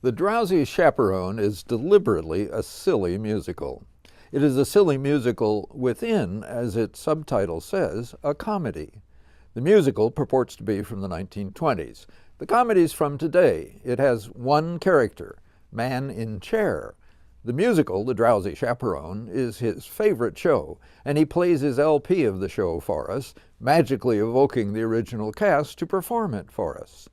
The Drowsy Chaperone is deliberately a silly musical. It is a silly musical within, as its subtitle says, a comedy. The musical purports to be from the 1920s. The comedy's from today. It has one character, Man in Chair. The musical, The Drowsy Chaperone, is his favorite show, and he plays his LP of the show for us, magically evoking the original cast to perform it for us.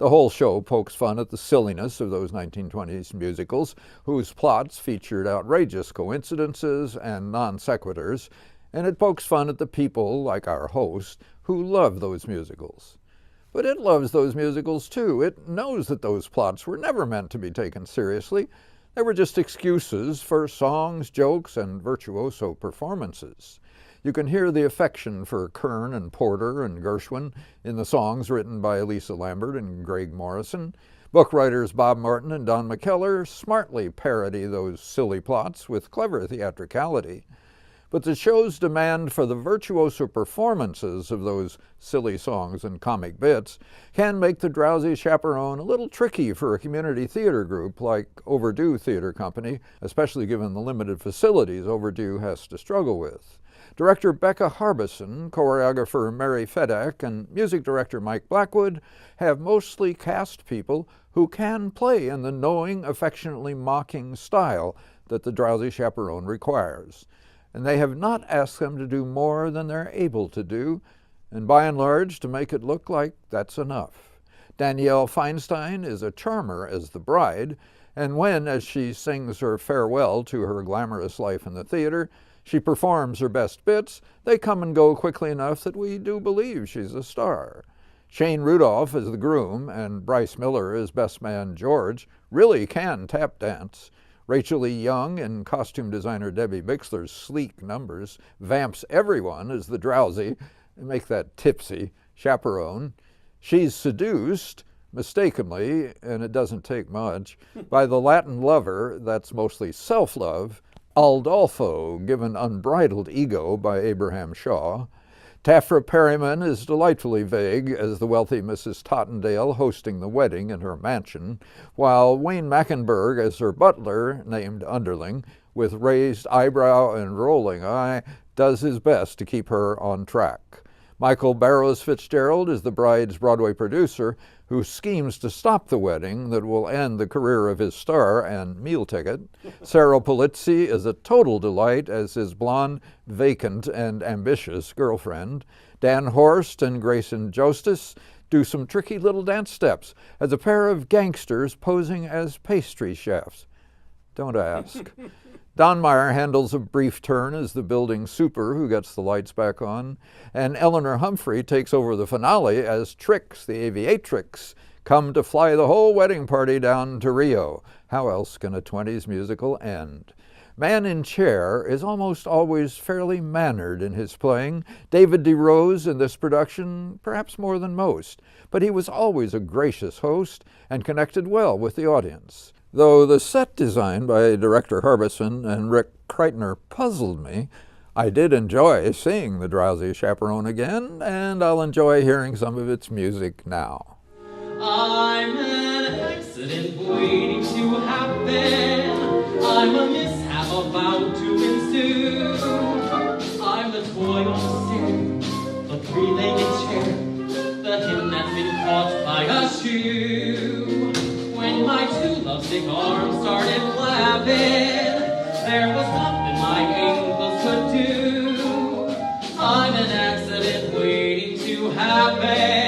The whole show pokes fun at the silliness of those 1920s musicals, whose plots featured outrageous coincidences and non sequiturs, and it pokes fun at the people, like our host, who love those musicals. But it loves those musicals too. It knows that those plots were never meant to be taken seriously. They were just excuses for songs, jokes, and virtuoso performances. You can hear the affection for Kern and Porter and Gershwin in the songs written by Lisa Lambert and Greg Morrison. Book writers Bob Martin and Don McKellar smartly parody those silly plots with clever theatricality. But the show's demand for the virtuoso performances of those silly songs and comic bits can make The Drowsy Chaperone a little tricky for a community theater group like Overdue Theater Company, especially given the limited facilities Overdue has to struggle with. Director Becca Harbison, choreographer Mary Fedak, and music director Mike Blackwood have mostly cast people who can play in the knowing, affectionately mocking style that The Drowsy Chaperone requires. And they have not asked them to do more than they're able to do, and by and large to make it look like that's enough. Danielle Feinstein is a charmer as the bride, and when, as she sings her farewell to her glamorous life in the theater, she performs her best bits, they come and go quickly enough that we do believe she's a star. Shane Rudolph as the groom and Bryce Miller as best man George really can tap dance. Rachel E. Young and costume designer Debbie Bixler's sleek numbers vamps everyone as the drowsy, make that tipsy, chaperone. She's seduced, mistakenly, and it doesn't take much, by the Latin lover, that's mostly self-love, Aldolfo, given unbridled ego by Abraham Shaw. Taffra Perryman is delightfully vague as the wealthy Mrs. Tottendale hosting the wedding in her mansion, while Wayne Mackenberg as her butler, named Underling, with raised eyebrow and rolling eye, does his best to keep her on track. Michael Barrows Fitzgerald is the bride's Broadway producer who schemes to stop the wedding that will end the career of his star and meal ticket. Sarah Polizzi is a total delight as his blonde, vacant, and ambitious girlfriend. Dan Horst and Grayson Jostis do some tricky little dance steps as a pair of gangsters posing as pastry chefs. Don't ask. Don Meyer handles a brief turn as the building super who gets the lights back on, and Eleanor Humphrey takes over the finale as Trix, the aviatrix, come to fly the whole wedding party down to Rio. How else can a 20s musical end? Man in Chair is almost always fairly mannered in his playing. David DeRose in this production, perhaps more than most, but he was always a gracious host and connected well with the audience. Though the set design by director Harbison and Rick Kreitner puzzled me, I did enjoy seeing The Drowsy Chaperone again, and I'll enjoy hearing some of its music now. I'm an accident waiting to happen. I'm a mishap about to ensue. I'm the toy on the stair, the three-legged chair, the hymn that's been caught by a shoe. When my two lovesick arms started flapping, there was nothing my ankles could do. I'm an accident waiting to happen.